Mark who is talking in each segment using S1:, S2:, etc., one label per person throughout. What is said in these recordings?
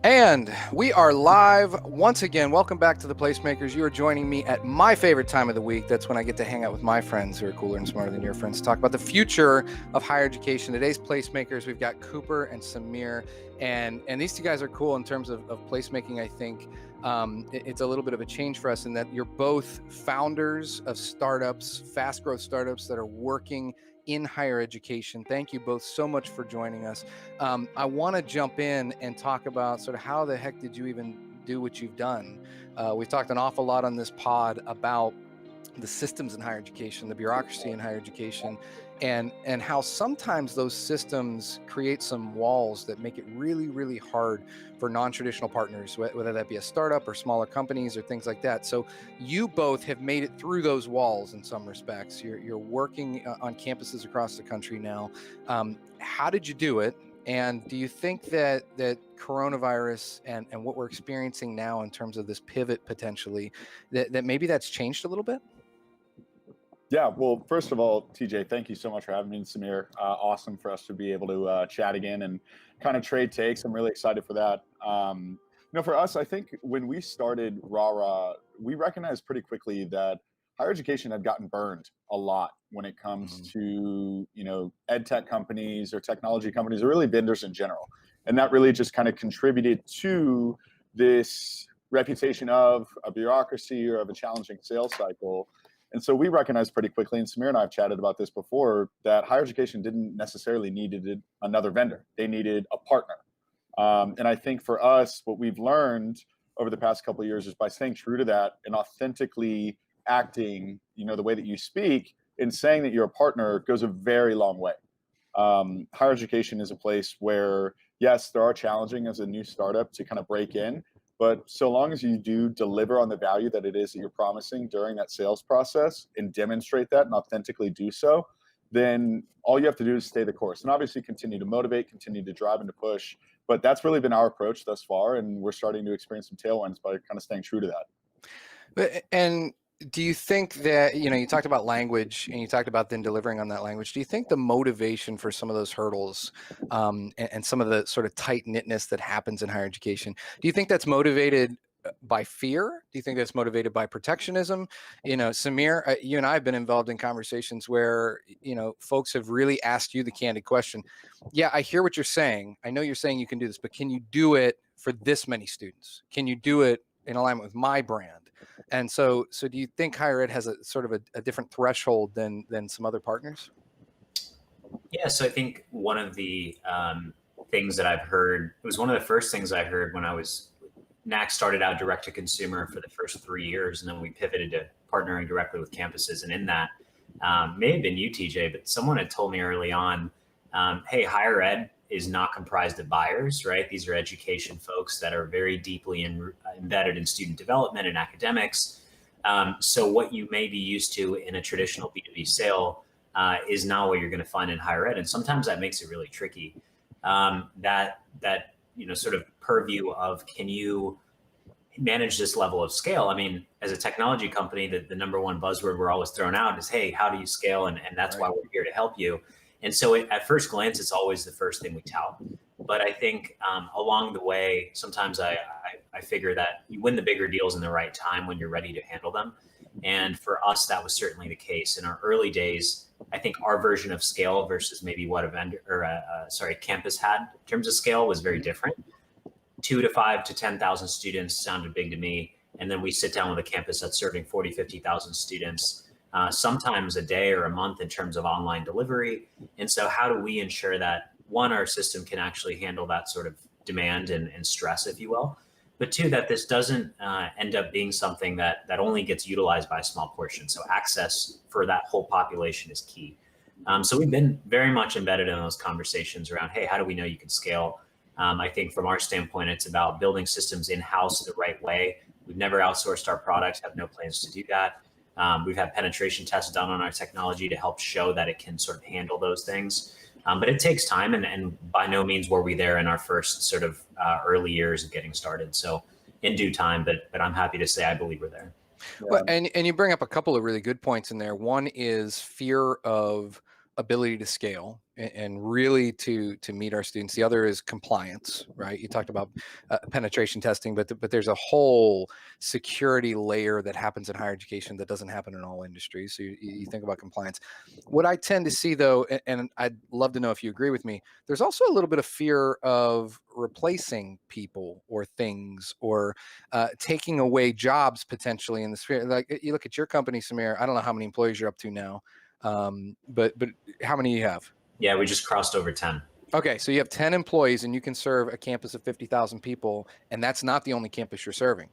S1: And we are live once again. Welcome back to the Placemakers. You are joining me at my favorite time of the week. That's when I get to hang out with my friends who are cooler and smarter than your friends, talk about the future of higher education. Today's Placemakers, we've got Cooper and Samir, and these two guys are cool in terms of placemaking. I think it's a little bit of a change for us in that you're both founders of startups, fast growth startups that are working in higher education. Thank you both so much for joining us. I want to jump in and talk about sort of how the heck did you even do what you've done? We've talked an awful lot on this pod about the systems in higher education, the bureaucracy in higher education, and how sometimes those systems create some walls that make it really, really hard for non-traditional partners, whether that be a startup or smaller companies or things like that. So you both have made it through those walls in some respects. You're working on campuses across the country now. How did you do it? And do you think that coronavirus and what we're experiencing now in terms of this pivot potentially, that maybe that's changed a little bit?
S2: Yeah, well, first of all, TJ, thank you so much for having me, and Samir. Awesome for us to be able to chat again and kind of trade takes. I'm really excited for that. For us, I think when we started Rara, we recognized pretty quickly that higher education had gotten burned a lot when it comes to, ed tech companies or technology companies, or really vendors in general. And that really just kind of contributed to this reputation of a bureaucracy or of a challenging sales cycle. And so we recognized pretty quickly, and Samir and I have chatted about this before, that higher education didn't necessarily needed another vendor. They needed a partner. And I think for us, what we've learned over the past couple of years is by staying true to that and authentically acting, the way that you speak and saying that you're a partner goes a very long way. Higher education is a place where, yes, there are challenging as a new startup to kind of break in, but so long as you do deliver on the value that it is that you're promising during that sales process and demonstrate that and authentically do so, then all you have to do is stay the course and obviously continue to motivate, continue to drive and to push. But that's really been our approach thus far, and we're starting to experience some tailwinds by kind of staying true to
S1: that. And do you think that, you talked about language and you talked about then delivering on that language. Do you think the motivation for some of those hurdles and some of the sort of tight knitness that happens in higher education, do you think that's motivated by fear? Do you think that's motivated by protectionism? Samir, you and I have been involved in conversations where, folks have really asked you the candid question. Yeah, I hear what you're saying. I know you're saying you can do this, but can you do it for this many students? Can you do it in alignment with my brand? And so do you think higher ed has a sort of a different threshold than some other partners?
S3: Yeah, so I think one of the things that I've heard, it was one of the first things I heard when NAC started out direct to consumer for the first 3 years, and then we pivoted to partnering directly with campuses. And in that, may have been you, TJ, but someone had told me early on, hey, higher ed is not comprised of buyers, right? These are education folks that are very deeply embedded in student development and academics. So what you may be used to in a traditional B2B sale is not what you're going to find in higher ed. And sometimes that makes it really tricky. That sort of purview of, can you manage this level of scale? I mean, as a technology company, the number one buzzword we're always throwing out is, hey, how do you scale? And that's why we're here to help you. And so at first glance, it's always the first thing we tout. But I think along the way, sometimes I figure that you win the bigger deals in the right time when you're ready to handle them. And for us, that was certainly the case. In our early days, I think our version of scale versus maybe what a vendor or campus had in terms of scale was very different. 2 to 5 to 10,000 students sounded big to me. And then we sit down with a campus that's serving 40, 50,000 students, sometimes a day or a month in terms of online delivery. And so how do we ensure that, one, our system can actually handle that sort of demand and stress, if you will, but two, that this doesn't end up being something that only gets utilized by a small portion. So access for that whole population is key. So we've been very much embedded in those conversations around, hey, how do we know you can scale? I think from our standpoint, it's about building systems in-house the right way. We've never outsourced our products, have no plans to do that. We've had penetration tests done on our technology to help show that it can sort of handle those things. But it takes time, and by no means were we there in our first sort of early years of getting started. So in due time, but I'm happy to say I believe we're there.
S1: Well, and you bring up a couple of really good points in there. One is fear of ability to scale and really to meet our students. The other is compliance, right? You talked about penetration testing, but there's a whole security layer that happens in higher education that doesn't happen in all industries. So you think about compliance. What I tend to see though, and I'd love to know if you agree with me, there's also a little bit of fear of replacing people or things, or taking away jobs potentially in the sphere. Like you look at your company, Samir, I don't know how many employees you're up to now. But how many do you have?
S3: Yeah, we just crossed over 10.
S1: Okay, so you have 10 employees and you can serve a campus of 50,000 people, and that's not the only campus you're serving.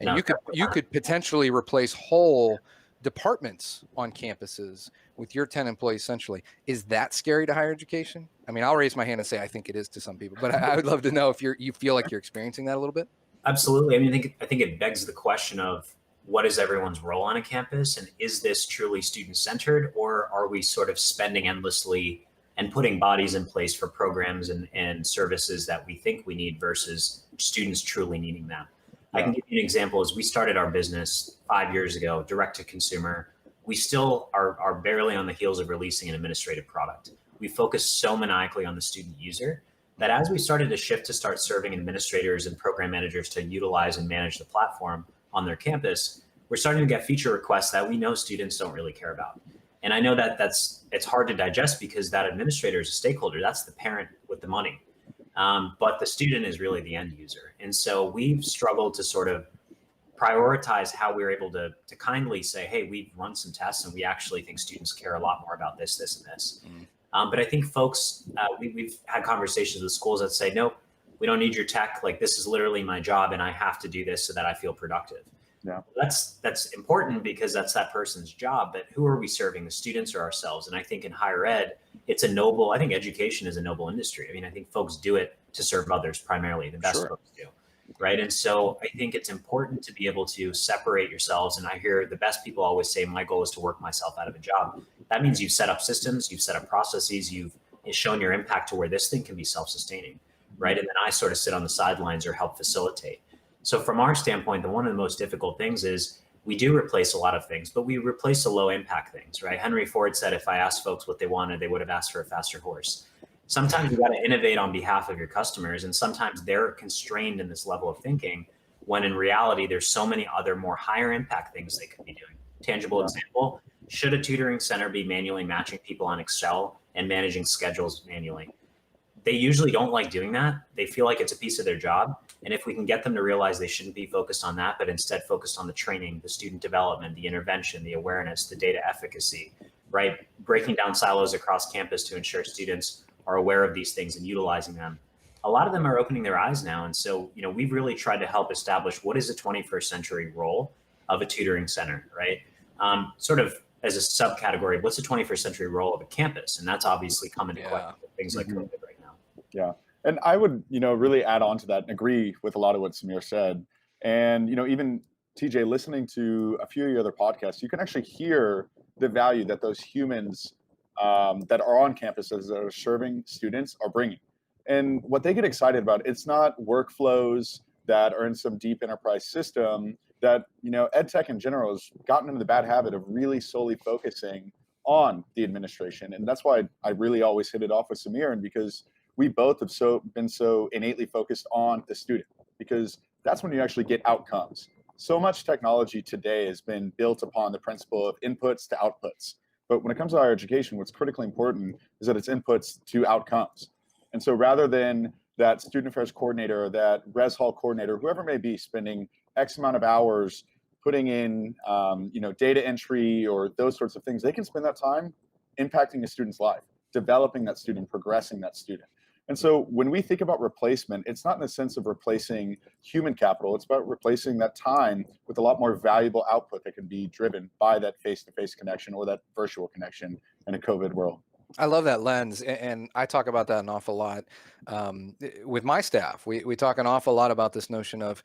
S1: And
S3: No,
S1: you could potentially replace whole departments on campuses with your 10 employees essentially. Is that scary to higher education? I mean, I'll raise my hand and say I think it is to some people, but I would love to know if you feel like you're experiencing that a little bit.
S3: Absolutely. I mean, I think it begs the question of what is everyone's role on a campus, and is this truly student-centered, or are we sort of spending endlessly and putting bodies in place for programs and services that we think we need versus students truly needing them? Yeah. I can give you an example. As we started our business 5 years ago, direct to consumer, we still are barely on the heels of releasing an administrative product. We focus so maniacally on the student user that as we started to shift to start serving administrators and program managers to utilize and manage the platform on their campus, we're starting to get feature requests that we know students don't really care about. And I know that it's hard to digest because that administrator is a stakeholder. That's the parent with the money. But the student is really the end user. And so we've struggled to sort of prioritize how we're able to kindly say, hey, we've run some tests and we actually think students care a lot more about this, this, and this. But I think folks, we've had conversations with schools that say, nope, we don't need your tech. Like, this is literally my job and I have to do this so that I feel productive. Yeah. That's important because that's that person's job. But who are we serving, the students or ourselves? And I think in higher ed, I think education is a noble industry. I mean, I think folks do it to serve others primarily, the best folks do. Right. And so I think it's important to be able to separate yourselves. And I hear the best people always say, my goal is to work myself out of a job. That means you've set up systems, you've set up processes, you've shown your impact to where this thing can be self-sustaining. Right. And then I sort of sit on the sidelines or help facilitate. So from our standpoint, one of the most difficult things is we do replace a lot of things, but we replace the low impact things, right? Henry Ford said, if I asked folks what they wanted, they would have asked for a faster horse. Sometimes you got to innovate on behalf of your customers. And sometimes they're constrained in this level of thinking when in reality, there's so many other more higher impact things they could be doing. Tangible example, should a tutoring center be manually matching people on Excel and managing schedules manually? They usually don't like doing that. They feel like it's a piece of their job. And if we can get them to realize they shouldn't be focused on that, but instead focused on the training, the student development, the intervention, the awareness, the data efficacy, right? Breaking down silos across campus to ensure students are aware of these things and utilizing them. A lot of them are opening their eyes now. And so, we've really tried to help establish what is a 21st century role of a tutoring center, right? Sort of as a subcategory, what's the 21st century role of a campus? And that's obviously come into play with things like COVID right now.
S2: Yeah. And I would, really add on to that and agree with a lot of what Samir said. And, even TJ, listening to a few of your other podcasts, you can actually hear the value that those humans that are on campuses that are serving students are bringing. And what they get excited about, it's not workflows that are in some deep enterprise system that, ed tech in general has gotten into the bad habit of really solely focusing on the administration. And that's why I really always hit it off with Samir, and because we both have been so innately focused on the student, because that's when you actually get outcomes. So much technology today has been built upon the principle of inputs to outputs. But when it comes to higher education, what's critically important is that it's inputs to outcomes. And so rather than that student affairs coordinator or that res hall coordinator, whoever may be, spending X amount of hours putting in data entry or those sorts of things, they can spend that time impacting a student's life, developing that student, progressing that student. And so when we think about replacement, it's not in the sense of replacing human capital. It's about replacing that time with a lot more valuable output that can be driven by that face-to-face connection or that virtual connection in a COVID world.
S1: I love that lens. And I talk about that an awful lot with my staff. We talk an awful lot about this notion of,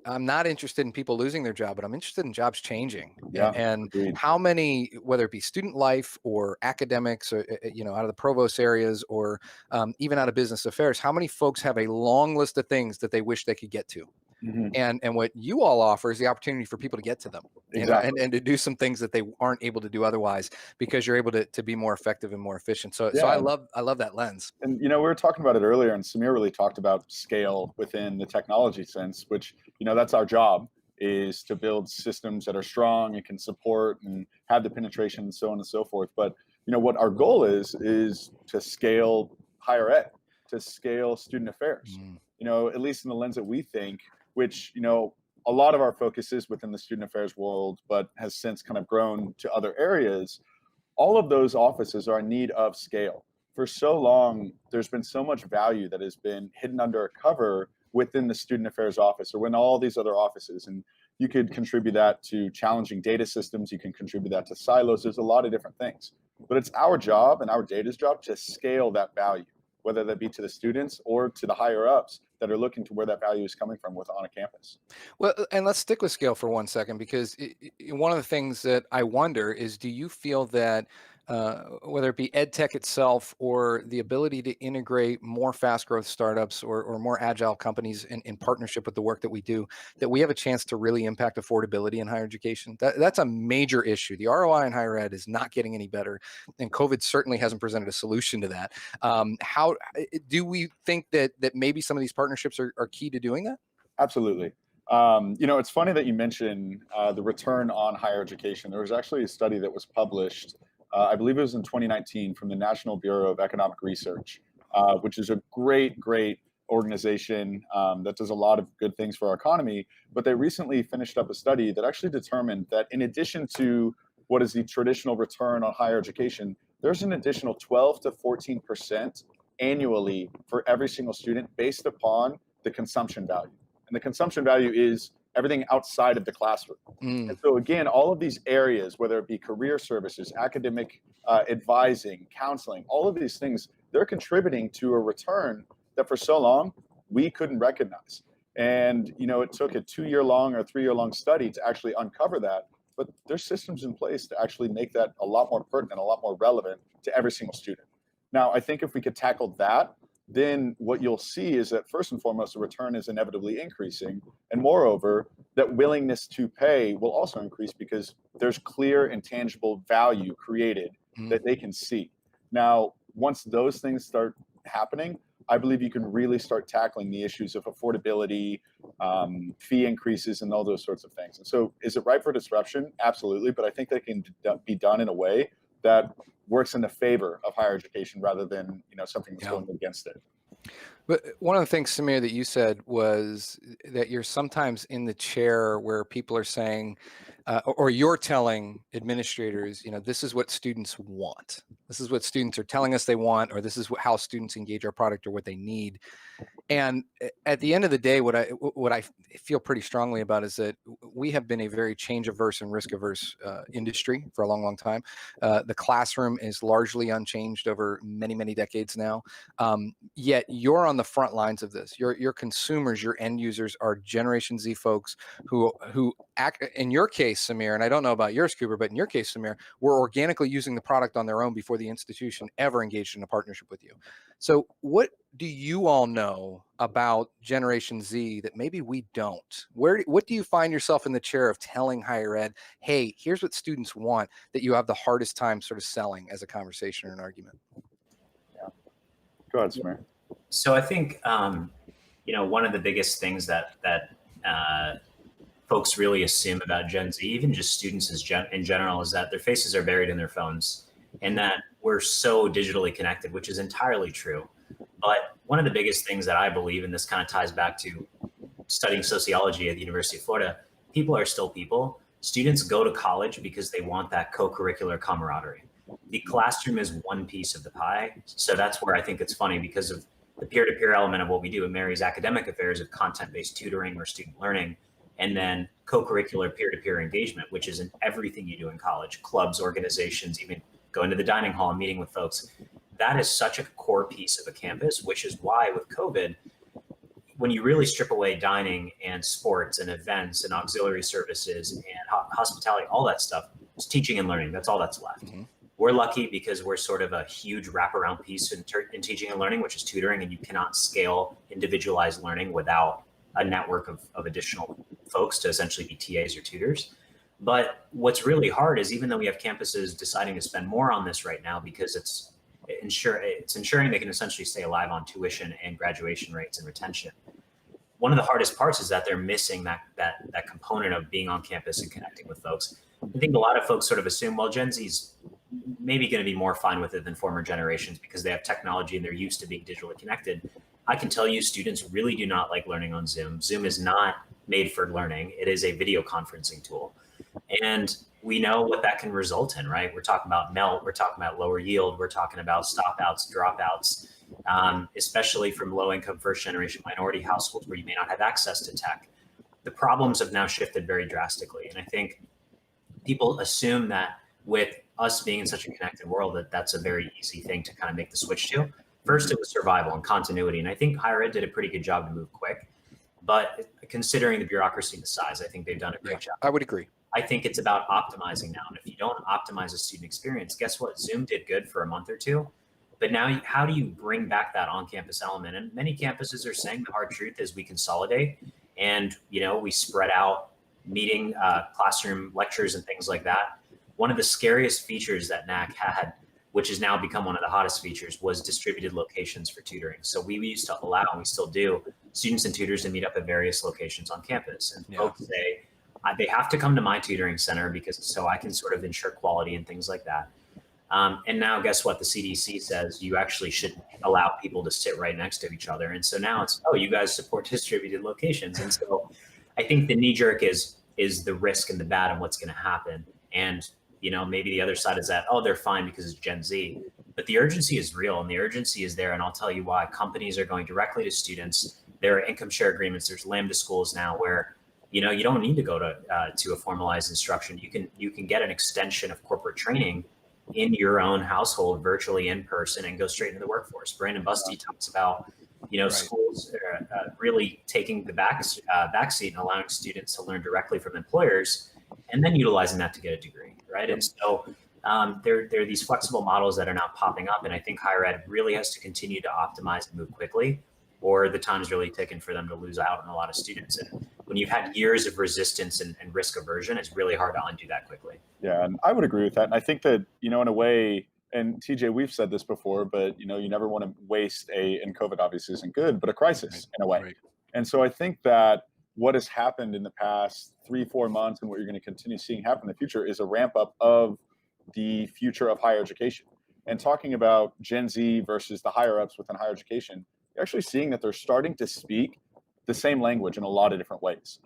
S1: I'm not interested in people losing their job, but I'm interested in jobs changing.
S2: Yeah,
S1: and
S2: agreed.
S1: How many, whether it be student life or academics or, out of the provost areas or even out of business affairs, how many folks have a long list of things that they wish they could get to? Mm-hmm. And what you all offer is the opportunity for people to get to them.
S2: Exactly.
S1: and to do some things that they aren't able to do otherwise, because you're able to be more effective and more efficient. So
S2: Yeah.
S1: I love that lens.
S2: And we were talking about it earlier, and Samir really talked about scale within the technology sense, which that's our job, is to build systems that are strong and can support and have the penetration and so on and so forth. But what our goal is to scale higher ed, to scale student affairs.
S1: Mm.
S2: At least in the lens that we think, which a lot of our focus is within the student affairs world, but has since kind of grown to other areas. All of those offices are in need of scale. For so long, there's been so much value that has been hidden under a cover within the student affairs office or within all these other offices. And you could contribute that to challenging data systems. You can contribute that to silos. There's a lot of different things. But it's our job and our data's job to scale that value, whether that be to the students or to the higher ups that are looking to where that value is coming from on a campus.
S1: Well, and let's stick with scale for 1 second, because one of the things that I wonder is, do you feel that whether it be ed tech itself or the ability to integrate more fast growth startups or more agile companies in partnership with the work that we do, that we have a chance to really impact affordability in higher education? That's a major issue. The ROI in higher ed is not getting any better, and COVID certainly hasn't presented a solution to that. How do we think that maybe some of these partnerships are key to doing that?
S2: Absolutely. It's funny that you mentioned the return on higher education. There was actually a study that was published, I believe it was in 2019, from the National Bureau of Economic Research, which is a great, great organization that does a lot of good things for our economy. But they recently finished up a study that actually determined that in addition to what is the traditional return on higher education, there's an additional 12 to 14% annually for every single student based upon the consumption value. And the consumption value is everything outside of the classroom.
S1: Mm.
S2: And so again, all of these areas, whether it be career services, academic advising, counseling, all of these things, they're contributing to a return that for so long we couldn't recognize. And it took a 2-year-long or 3-year-long study to actually uncover that. But there's systems in place to actually make that a lot more pertinent, a lot more relevant to every single student. Now, I think if we could tackle that, then what you'll see is that first and foremost, the return is inevitably increasing. And moreover, that willingness to pay will also increase because there's clear and tangible value created that they can see. Now, once those things start happening, I believe you can really start tackling the issues of affordability, fee increases, and all those sorts of things. And so is it ripe for disruption? Absolutely. But I think that can be done in a way that works in the favor of higher education rather than something that's going against it.
S1: But one of the things, Samir, that you said was that you're sometimes in the chair where people are saying, or you're telling administrators, this is what students want. This is what students are telling us they want, or this is how students engage our product or what they need. And at the end of the day, what I feel pretty strongly about is that we have been a very change averse and risk averse industry for a long, long time. The classroom is largely unchanged over many, many decades now. Yet you're on the front lines of this. Your consumers, your end users are Generation Z folks who act, in your case, Samir, and I don't know about yours, Cooper, but in your case, Samir, were organically using the product on their own before the institution ever engaged in a partnership with you. So what do you all know about Generation Z that maybe we don't? What do you find yourself in the chair of telling higher ed, hey, here's what students want, that you have the hardest time sort of selling as a conversation or an argument?
S2: Yeah. Go ahead, Samir.
S3: So I think, one of the biggest things that folks really assume about Gen Z, even just students in general, is that their faces are buried in their phones and that we're so digitally connected, which is entirely true. But one of the biggest things that I believe, and this kind of ties back to studying sociology at the University of Florida, people are still people. Students go to college because they want that co-curricular camaraderie. The classroom is one piece of the pie. So that's where I think it's funny, because of the peer-to-peer element of what we do. It marries academic affairs of content-based tutoring or student learning, and then co-curricular peer-to-peer engagement, which is in everything you do in college, clubs, organizations, even going to the dining hall and meeting with folks. That is such a core piece of a campus, which is why with COVID, when you really strip away dining and sports and events and auxiliary services and hospitality, all that stuff, it's teaching and learning. That's all that's left. Mm-hmm. We're lucky because we're sort of a huge wraparound piece in teaching and learning, which is tutoring, and you cannot scale individualized learning without a network of additional folks to essentially be TAs or tutors. But what's really hard is, even though we have campuses deciding to spend more on this right now because it's ensuring they can essentially stay alive on tuition and graduation rates and retention. One of the hardest parts is that they're missing that component of being on campus and connecting with folks. I think a lot of folks sort of assume, well, Gen Z's maybe going to be more fine with it than former generations because they have technology and they're used to being digitally connected. I can tell you, students really do not like learning on Zoom. Zoom is not made for learning. It is a video conferencing tool. And we know what that can result in, right? We're talking about melt, we're talking about lower yield, we're talking about stop outs, dropouts, especially from low income first generation minority households where you may not have access to tech. The problems have now shifted very drastically. And I think people assume that with us being in such a connected world, that that's a very easy thing to kind of make the switch to. First, it was survival and continuity. And I think higher ed did a pretty good job to move quick. But considering the bureaucracy and the size, I think they've done a great job.
S1: I would agree.
S3: I think it's about optimizing now. And if you don't optimize a student experience, guess what? Zoom did good for a month or two. But now, how do you bring back that on-campus element? And many campuses are saying the hard truth is we consolidate and, we spread out meeting, classroom lectures and things like that. One of the scariest features that NAC had, which has now become one of the hottest features, was distributed locations for tutoring. So we used to allow, and we still do, students and tutors to meet up at various locations on campus. And folks say, they have to come to my tutoring center because so I can sort of ensure quality and things like that. And now guess what? The CDC says you actually should allow people to sit right next to each other. And so now it's, oh, you guys support distributed locations. And so I think the knee jerk is the risk and the bad and what's going to happen. And, maybe the other side is that, oh, they're fine because it's Gen Z. But the urgency is real and the urgency is there. And I'll tell you why. Companies are going directly to students. There are income share agreements. There's Lambda schools now where you don't need to go to a formalized instruction. You can get an extension of corporate training in your own household, virtually in person, and go straight into the workforce. Brandon Busty talks about schools really taking the backseat and allowing students to learn directly from employers, and then utilizing that to get a degree, right? And so there are these flexible models that are now popping up, and I think higher ed really has to continue to optimize and move quickly, or the time's really taken for them to lose out on a lot of students. And when you've had years of resistance and risk aversion, it's really hard to undo that quickly.
S2: Yeah, and I would agree with that. And I think that, in a way, and TJ, we've said this before, but, you never want to waste and COVID obviously isn't good, but a crisis in a way. Right. And so I think that what has happened in the past 3-4 months and what you're going to continue seeing happen in the future is a ramp up of the future of higher education. And talking about Gen Z versus the higher ups within higher education, you're actually seeing that they're starting to speak the same language in a lot of different ways.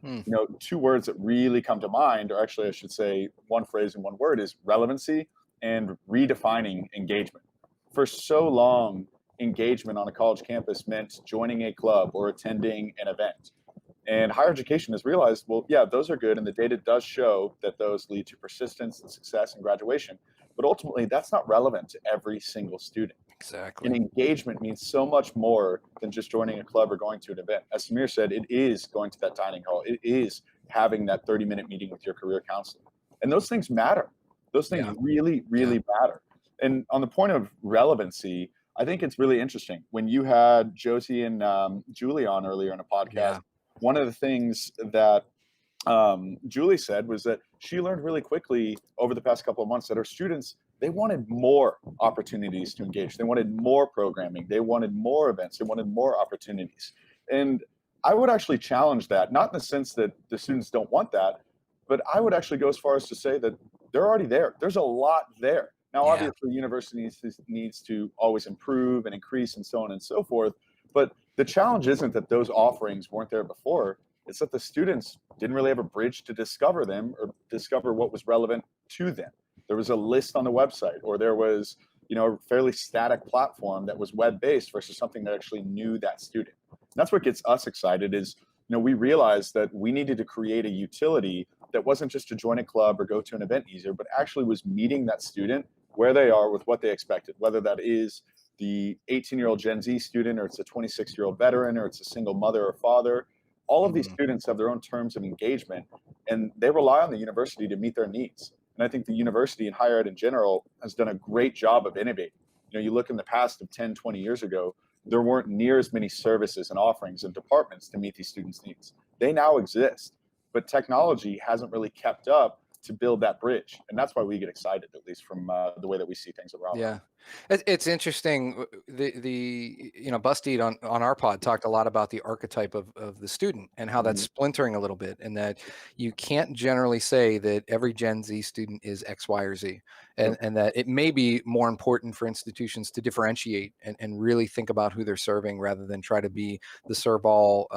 S2: Two words that really come to mind, or actually I should say one phrase and one word, is relevancy and redefining engagement. For so long, engagement on a college campus meant joining a club or attending an event. And higher education has realized, well, yeah, those are good. And the data does show that those lead to persistence and success and graduation. But ultimately, that's not relevant to every single student.
S1: Exactly.
S2: And engagement means so much more than just joining a club or going to an event. As Samir said, it is going to that dining hall. It is having that 30-minute meeting with your career counselor. And those things matter. Those things really, really matter. And on the point of relevancy, I think it's really interesting. When you had Josie and Julie on earlier in a podcast, one of the things that Julie said was that she learned really quickly over the past couple of months that her students, they wanted more opportunities to engage. They wanted more programming. They wanted more events. They wanted more opportunities. And I would actually challenge that, not in the sense that the students don't want that, but I would actually go as far as to say that they're already there. There's a lot there. Now, obviously, university needs to always improve and increase and so on and so forth. But the challenge isn't that those offerings weren't there before. It's that the students didn't really have a bridge to discover them or discover what was relevant to them. There was a list on the website, or there was, a fairly static platform that was web-based versus something that actually knew that student. And that's what gets us excited is, we realized that we needed to create a utility that wasn't just to join a club or go to an event easier, but actually was meeting that student where they are with what they expected, whether that is the 18-year-old Gen Z student, or it's a 26-year-old veteran, or it's a single mother or father. All of these students have their own terms of engagement, and they rely on the university to meet their needs. And I think the university and higher ed in general has done a great job of innovating. You look in the past of 10, 20 years ago, there weren't near as many services and offerings and departments to meet these students' needs. They now exist, but technology hasn't really kept up to build that bridge. And that's why we get excited, at least from the way that we see things around.
S1: Yeah. It's interesting. The Busty on our pod talked a lot about the archetype of the student and how that's splintering a little bit, and that you can't generally say that every Gen Z student is X, Y, or Z, and that it may be more important for institutions to differentiate and really think about who they're serving rather than try to be the serve all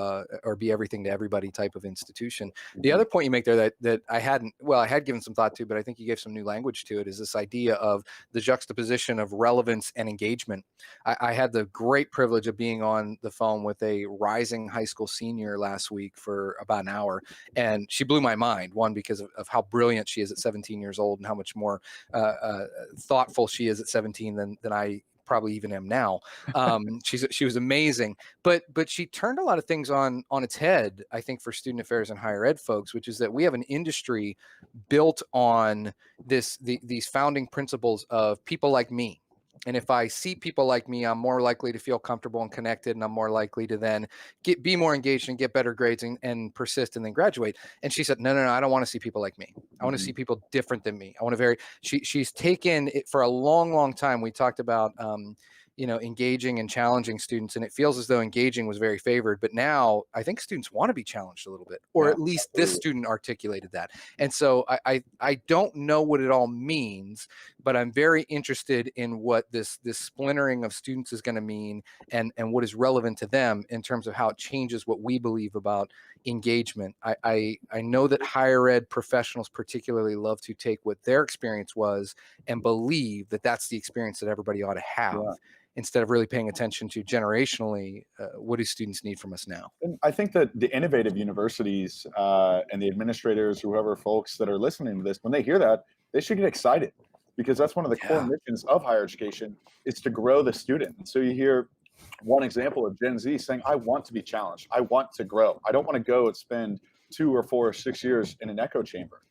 S1: or be everything to everybody type of institution. The other point you make there that I had given some thought to, but I think you gave some new language to it, is this idea of the juxtaposition of relevance and engagement. I had the great privilege of being on the phone with a rising high school senior last week for about an hour, and she blew my mind. One, because of how brilliant she is at 17 years old and how much more thoughtful she is at 17 than I probably even am now. She was amazing, but she turned a lot of things on its head, I think, for student affairs and higher ed folks, which is that we have an industry built on these founding principles of people like me. And if I see people like me, I'm more likely to feel comfortable and connected, and I'm more likely to then be more engaged and get better grades and persist and then graduate. And she said, no, I don't want to see people like me. I want to see people different than me. I want to she's taken it for a long, long time. We talked about, engaging and challenging students, and it feels as though engaging was very favored. But now I think students want to be challenged a little bit, or at least this student articulated that. And so I don't know what it all means, but I'm very interested in what this splintering of students is going to mean, and what is relevant to them in terms of how it changes what we believe about engagement. I know that higher ed professionals particularly love to take what their experience was and believe that that's the experience that everybody ought to have. Yeah. Instead of really paying attention to generationally, what do students need from us now?
S2: And I think that the innovative universities and the administrators, whoever folks that are listening to this, when they hear that, they should get excited, because that's one of the core missions of higher education, is to grow the student. And so you hear one example of Gen Z saying, I want to be challenged. I want to grow. I don't want to go and spend 2 or 4 or 6 years in an echo chamber.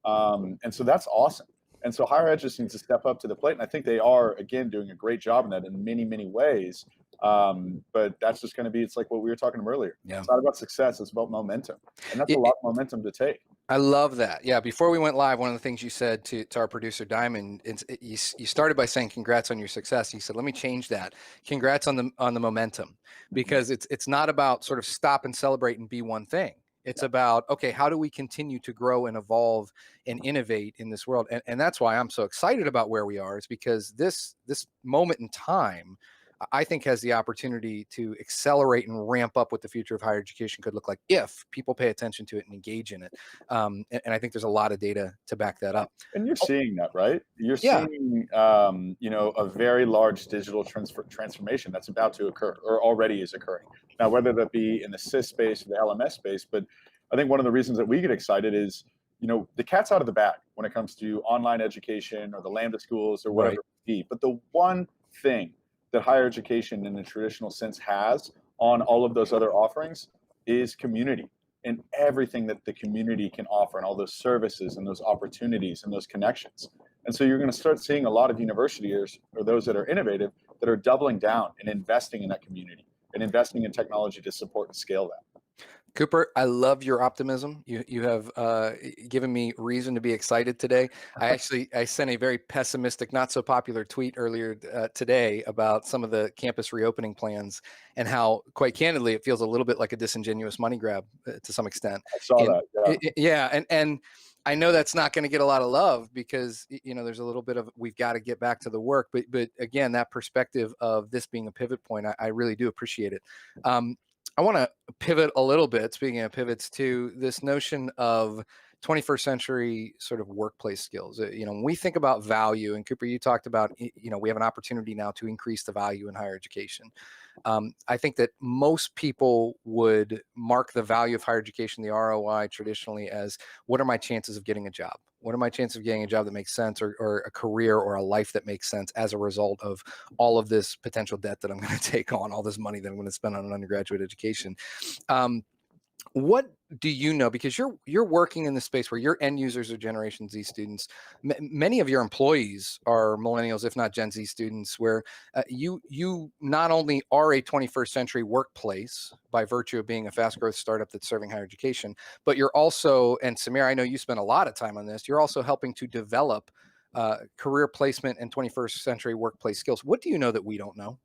S2: And so that's awesome. And so higher ed just needs to step up to the plate. And I think they are, again, doing a great job in that in many, many ways. But that's just going to be, it's like what we were talking about earlier. Yeah. It's not about success. It's about momentum. And that's a lot of momentum to take.
S1: I love that. Yeah. Before we went live, one of the things you said to our producer, Diamond, you started by saying, congrats on your success. You said, let me change that. Congrats on the momentum, because it's not about sort of stop and celebrate and be one thing. It's about, okay, how do we continue to grow and evolve and innovate in this world? And that's why I'm so excited about where we are, is because this moment in time, I think, has the opportunity to accelerate and ramp up what the future of higher education could look like if people pay attention to it and engage in it. And I think there's a lot of data to back that up.
S2: And you're seeing that, right? You're seeing, a very large digital transformation that's about to occur, or already is occurring. Now, whether that be in the SIS space or the LMS space, but I think one of the reasons that we get excited is, the cat's out of the bag when it comes to online education or the Lambda schools or whatever it be. But the one thing that higher education in the traditional sense has on all of those other offerings is community, and everything that the community can offer, and all those services and those opportunities and those connections. And so you're going to start seeing a lot of universities, or those that are innovative, that are doubling down and investing in that community and investing in technology to support and scale that.
S1: Cooper, I love your optimism. You have given me reason to be excited today. I sent a very pessimistic, not so popular tweet earlier today about some of the campus reopening plans, and how, quite candidly, it feels a little bit like a disingenuous money grab to some extent.
S2: I saw that.
S1: And I know that's not going to get a lot of love, because there's a little bit of, we've got to get back to the work. But again, that perspective of this being a pivot point, I really do appreciate it. I want to pivot a little bit, speaking of pivots, to this notion of 21st century sort of workplace skills. When we think about value, and Cooper, you talked about, we have an opportunity now to increase the value in higher education. I think that most people would mark the value of higher education, the ROI, traditionally as, what are my chances of getting a job? What are my chances of getting a job that makes sense, or a career or a life that makes sense as a result of all of this potential debt that I'm going to take on, all this money that I'm going to spend on an undergraduate education? What do you know? Because you're working in the space where your end users are Generation Z students. Many of your employees are millennials, if not Gen Z students. Where you not only are a 21st century workplace by virtue of being a fast growth startup that's serving higher education, but you're also, and Samir, I know you spend a lot of time on this. You're also helping to develop career placement and 21st century workplace skills. What do you know that we don't know?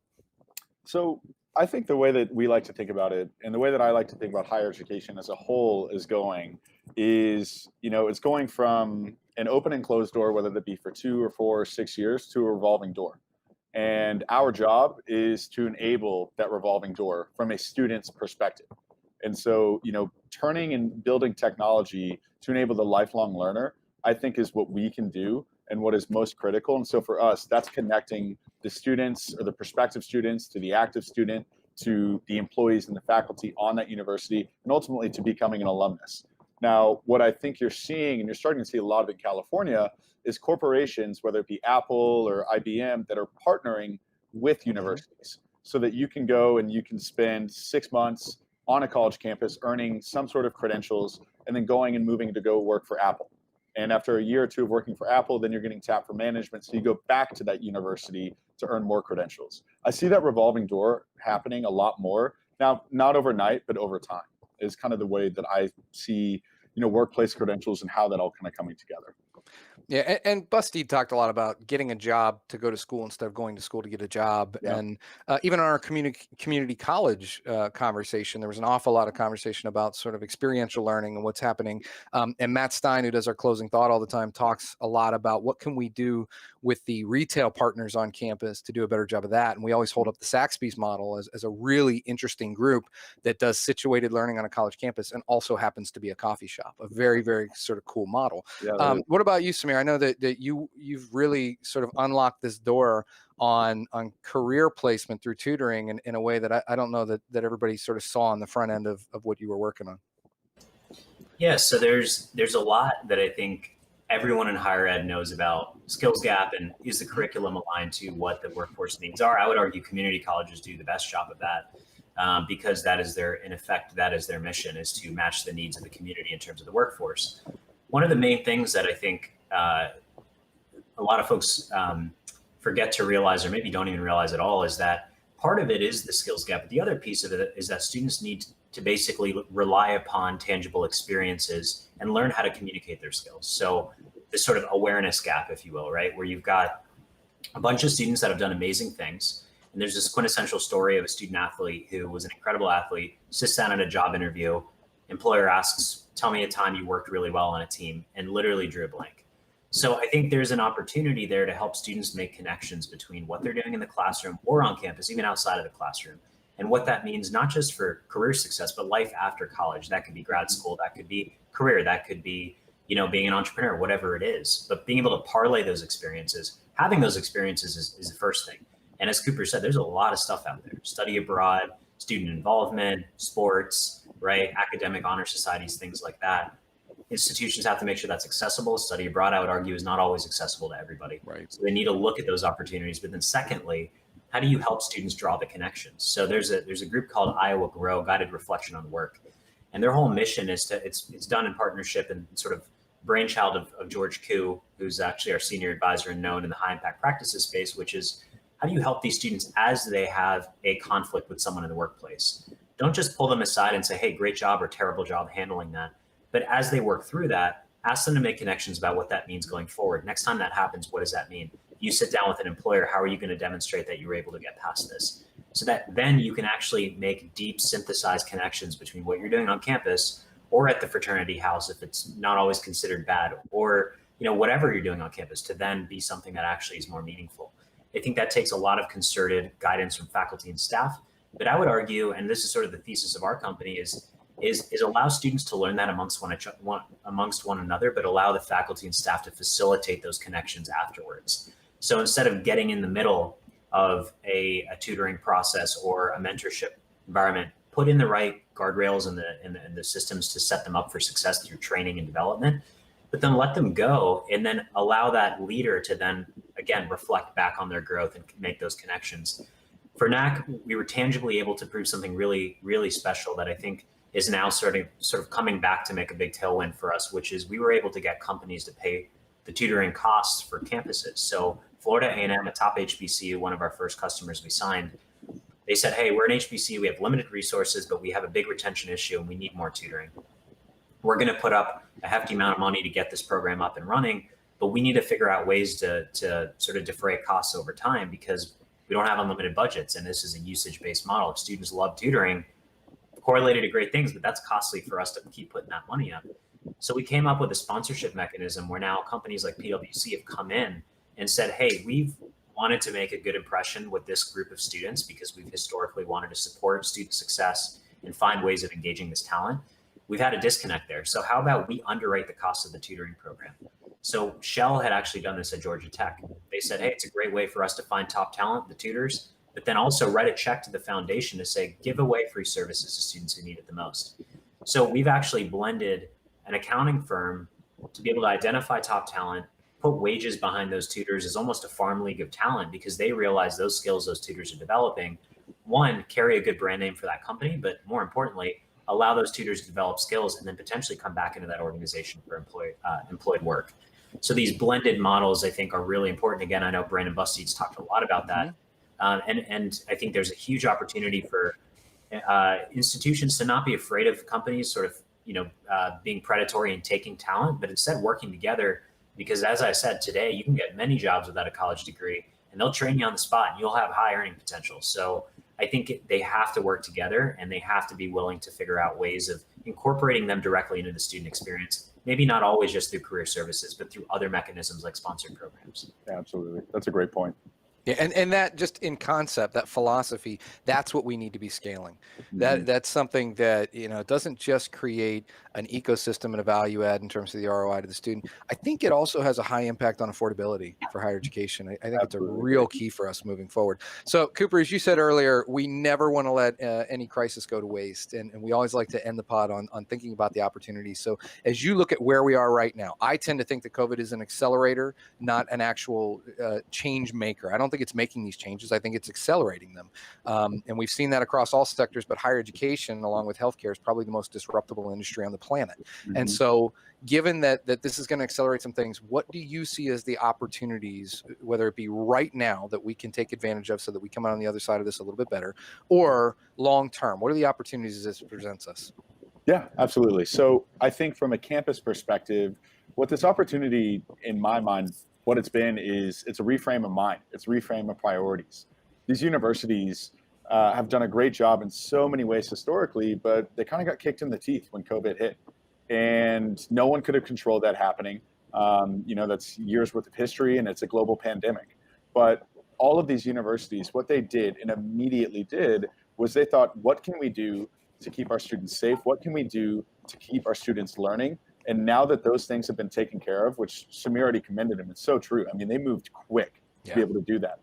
S2: So I think the way that we like to think about it, and the way that I like to think about higher education as a whole is, it's going from an open and closed door, whether that be for 2 or 4 or 6 years, to a revolving door. And our job is to enable that revolving door from a student's perspective. And so, turning and building technology to enable the lifelong learner, I think is what we can do and what is most critical. And so for us, that's connecting the students or the prospective students to the active student, to the employees and the faculty on that university, and ultimately to becoming an alumnus. Now, what I think you're seeing, and you're starting to see a lot of in California, is corporations, whether it be Apple or IBM, that are partnering with
S1: Mhm.
S2: universities so that you can go and you can spend 6 months on a college campus earning some sort of credentials and then going and moving to go work for Apple. And after a year or two of working for Apple, then you're getting tapped for management. So you go back to that university to earn more credentials. I see that revolving door happening a lot more now, not overnight, but over time is kind of the way that I see, workplace credentials and how that all kind of coming together.
S1: Yeah, and Busty talked a lot about getting a job to go to school instead of going to school to get a job.
S2: Yeah.
S1: And even in our community college conversation, there was an awful lot of conversation about sort of experiential learning and what's happening. And Matt Stein, who does our closing thought all the time, talks a lot about what can we do with the retail partners on campus to do a better job of that. And we always hold up the Saxby's model as a really interesting group that does situated learning on a college campus and also happens to be a coffee shop. A very, very sort of cool model.
S2: Yeah, that is.
S1: What about you, Samir? I know that you've really sort of unlocked this door on career placement through tutoring in a way that I don't know that everybody sort of saw on the front end of what you were working on.
S3: Yeah, so there's a lot that I think everyone in higher ed knows about skills gap, and is the curriculum aligned to what the workforce needs are. I would argue community colleges do the best job of that, because that is in effect, that is their mission, is to match the needs of the community in terms of the workforce. One of the main things that I think a lot of folks forget to realize, or maybe don't even realize at all, is that part of it is the skills gap. But the other piece of it is that students need to basically rely upon tangible experiences and learn how to communicate their skills. So this sort of awareness gap, if you will, right? Where you've got a bunch of students that have done amazing things. And there's this quintessential story of a student athlete who was an incredible athlete, sits down at a job interview, employer asks, tell me a time you worked really well on a team, and literally drew a blank. So I think there's an opportunity there to help students make connections between what they're doing in the classroom or on campus, even outside of the classroom, and what that means, not just for career success, but life after college. That could be grad school, that could be career, that could be, being an entrepreneur, whatever it is. But being able to parlay those experiences, having those experiences is the first thing. And as Cooper said, there's a lot of stuff out there: study abroad, student involvement, sports, right? Academic honor societies, things like that. Institutions have to make sure that's accessible. Study abroad, I would argue, is not always accessible to everybody.
S1: Right.
S3: So they need to look at those opportunities. But then secondly, how do you help students draw the connections? So there's a group called Iowa Grow, Guided Reflection on Work. And their whole mission is it's done in partnership and sort of brainchild of George Koo, who's actually our senior advisor and known in the high impact practices space, which is, how do you help these students as they have a conflict with someone in the workplace? Don't just pull them aside and say, hey, great job or terrible job handling that. But as they work through that, ask them to make connections about what that means going forward. Next time that happens, what does that mean? You sit down with an employer, how are you going to demonstrate that you were able to get past this? So that then you can actually make deep synthesized connections between what you're doing on campus or at the fraternity house, if it's not always considered bad, or whatever you're doing on campus, to then be something that actually is more meaningful. I think that takes a lot of concerted guidance from faculty and staff. But I would argue, and this is sort of the thesis of our company, is allow students to learn that amongst one another, but allow the faculty and staff to facilitate those connections afterwards. So instead of getting in the middle of a tutoring process or a mentorship environment, put in the right guardrails and the systems to set them up for success through training and development, but then let them go and then allow that leader to then, again, reflect back on their growth and make those connections. For NAC, we were tangibly able to prove something really, really special that I think is now sort of coming back to make a big tailwind for us, which is we were able to get companies to pay the tutoring costs for campuses. So Florida A&M, a top HBCU, one of our first customers we signed, they said, hey, we're an HBCU, we have limited resources, but we have a big retention issue and we need more tutoring. We're going to put up a hefty amount of money to get this program up and running, but we need to figure out ways to sort of defray costs over time because we don't have unlimited budgets. And this is a usage-based model. If students love tutoring, correlated to great things, but that's costly for us to keep putting that money up. So we came up with a sponsorship mechanism where now companies like PwC have come in and said, hey, we've wanted to make a good impression with this group of students because we've historically wanted to support student success and find ways of engaging this talent. We've had a disconnect there. So how about we underwrite the cost of the tutoring program? So Shell had actually done this at Georgia Tech. They said, hey, it's a great way for us to find top talent, the tutors, but then also write a check to the foundation to say, give away free services to students who need it the most. So we've actually blended an accounting firm to be able to identify top talent, put wages behind those tutors as almost a farm league of talent because they realize those skills those tutors are developing, one, carry a good brand name for that company, but more importantly, allow those tutors to develop skills and then potentially come back into that organization for employed work. So these blended models, I think, are really important. Again, I know Brandon Busteed's talked a lot about that. And I think there's a huge opportunity for institutions to not be afraid of companies sort of, being predatory and taking talent, but instead working together. Because as I said today, you can get many jobs without a college degree and they'll train you on the spot and you'll have high earning potential. So I think they have to work together and they have to be willing to figure out ways of incorporating them directly into the student experience. Maybe not always just through career services, but through other mechanisms like sponsored programs.
S2: Absolutely. That's a great point.
S1: Yeah, and that just in concept, that philosophy, that's what we need to be scaling. That's something that, doesn't just create an ecosystem and a value add in terms of the ROI to the student. I think it also has a high impact on affordability for higher education. I think it's a real key for us moving forward. So Cooper, as you said earlier, we never want to let any crisis go to waste. And we always like to end the pod on thinking about the opportunities. So as you look at where we are right now, I tend to think that COVID is an accelerator, not an actual change maker. I don't think it's making these changes. I think it's accelerating them. And we've seen that across all sectors, but higher education, along with healthcare, is probably the most disruptible industry on the planet. And so given that this is going to accelerate some things, what do you see as the opportunities, whether it be right now that we can take advantage of so that we come out on the other side of this a little bit better, or long term? What are the opportunities this presents us?
S2: Yeah, absolutely. So I think from a campus perspective, what this opportunity in my mind, what it's been is it's a reframe of mind. It's a reframe of priorities. These universities have done a great job in so many ways historically, but they kind of got kicked in the teeth when COVID hit. And no one could have controlled that happening. That's years worth of history and it's a global pandemic. But all of these universities, what they did and immediately did was they thought, what can we do to keep our students safe? What can we do to keep our students learning? And now that those things have been taken care of, which Samir already commended him, it's so true. I mean, they moved quick to be able to do that.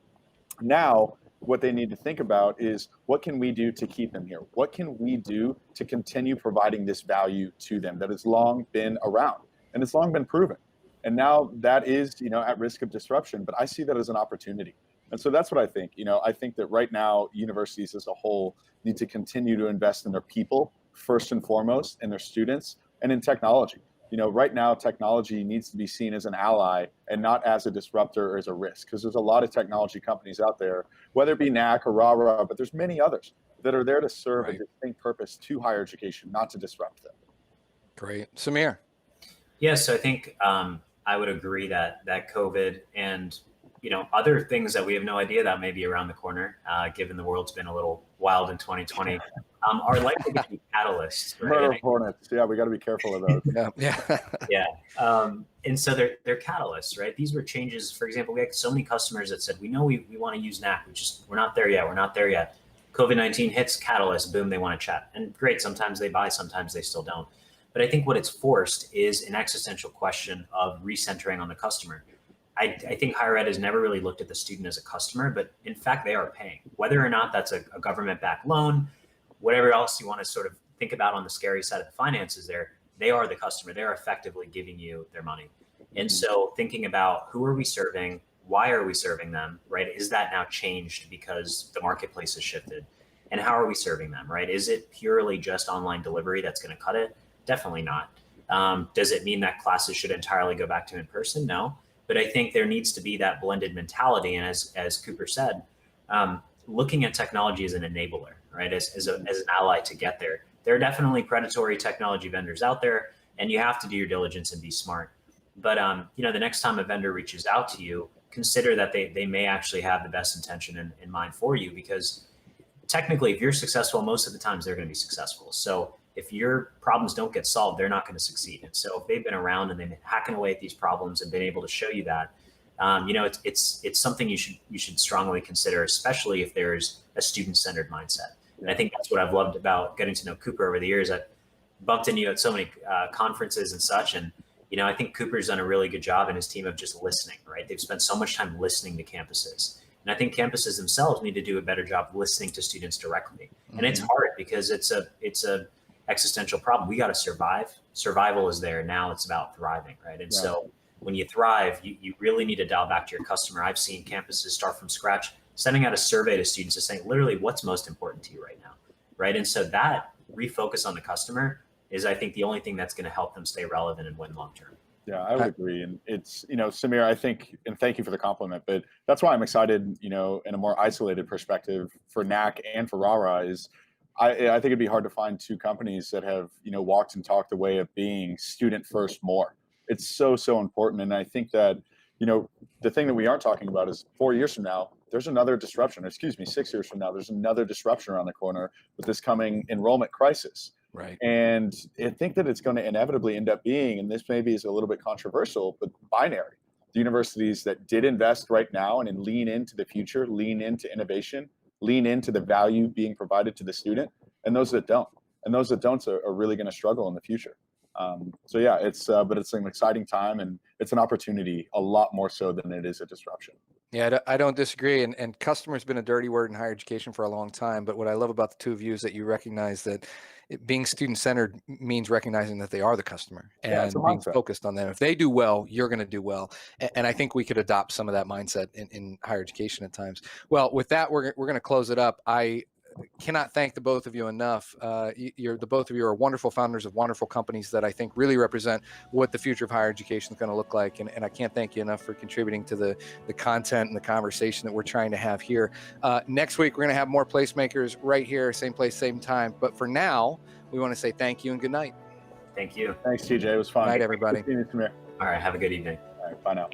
S2: Now, what they need to think about is what can we do to keep them here? What can we do to continue providing this value to them that has long been around and it's long been proven? And now that is, at risk of disruption, but I see that as an opportunity. And so that's what I think. I think that right now universities as a whole need to continue to invest in their people first and foremost, in their students, and in technology. Right now, technology needs to be seen as an ally and not as a disruptor or as a risk, because there's a lot of technology companies out there, whether it be NAC or RARA, but there's many others that are there to serve a distinct purpose to higher education, not to disrupt them.
S1: Great. Samir.
S3: Yes, I think I would agree that COVID and other things that we have no idea that may be around the corner, given the world's been a little wild in 2020, are likely to be catalysts. Right?
S2: Murder hornets. Yeah, we got to be careful of those.
S3: Yeah. And so they're catalysts, right? These were changes. For example, we had so many customers that said, we know we want to use NAC. We're not there yet. We're not there yet. COVID-19 hits, catalyst, boom, they want to chat. And great, sometimes they buy, sometimes they still don't. But I think what it's forced is an existential question of recentering on the customer. I think higher ed has never really looked at the student as a customer, but in fact, they are paying. Whether or not that's a government-backed loan, whatever else you want to sort of think about on the scary side of the finances there, they are the customer. They're effectively giving you their money. And so thinking about who are we serving? Why are we serving them, right? Is that now changed because the marketplace has shifted? And how are we serving them, right? Is it purely just online delivery that's going to cut it? Definitely not. Does it mean that classes should entirely go back to in person? No. But I think there needs to be that blended mentality. And as Cooper said, looking at technology as an enabler, right? As an ally to get there. There are definitely predatory technology vendors out there, and you have to do your diligence and be smart. But the next time a vendor reaches out to you, consider that they may actually have the best intention in mind for you, because technically, if you're successful, most of the times they're going to be successful. So if your problems don't get solved, they're not going to succeed. And so if they've been around and they've been hacking away at these problems and been able to show you that, it's something you should strongly consider, especially if there's a student-centered mindset. And I think that's what I've loved about getting to know Cooper over the years. I've bumped into you at so many conferences and such, and I think Cooper's done a really good job and his team of just listening. Right, they've spent so much time listening to campuses. And I think campuses themselves need to do a better job listening to students directly. Mm-hmm. And it's hard because it's a existential problem. We got to survive. Survival is there. Now it's about thriving, right? And so when you thrive, you really need to dial back to your customer. I've seen campuses start from scratch, sending out a survey to students and saying, literally, what's most important to you right now, right? And so that refocus on the customer is, I think, the only thing that's going to help them stay relevant and win long term.
S2: Yeah, I would agree. And it's, Samir, I think, and thank you for the compliment, but that's why I'm excited, in a more isolated perspective for NAC and for RARA is I think it'd be hard to find two companies that have, walked and talked the way of being student first more. It's so, so important. And I think that, the thing that we aren't talking about is 4 years from now, there's another disruption, 6 years from now, there's another disruption around the corner with this coming enrollment crisis.
S1: Right.
S2: And I think that it's going to inevitably end up being, and this maybe is a little bit controversial, but binary. The universities that did invest right now and lean into the future, lean into innovation, lean into the value being provided to the student, and those that don't. And those that don't are really going to struggle in the future. So yeah, but it's an exciting time, and it's an opportunity a lot more so than it is a disruption.
S1: Yeah, I don't disagree. And customer's been a dirty word in higher education for a long time. But what I love about the two of you is that you recognize that being student-centered means recognizing that they are the customer and being focused on them. If they do well, you're going to do well. And I think we could adopt some of that mindset in higher education at times. Well, with that, we're going to close it up. I cannot thank the both of you enough. The both of you are wonderful founders of wonderful companies that I think really represent what the future of higher education is going to look like. And I can't thank you enough for contributing to the content and the conversation that we're trying to have here. Next week, we're going to have more Placemakers right here, same place, same time. But for now, we want to say thank you and good night.
S3: Thank you.
S2: Thanks, TJ. It was fun.
S1: Good night, everybody.
S2: All
S3: right. Have a good evening.
S2: All right. Bye now.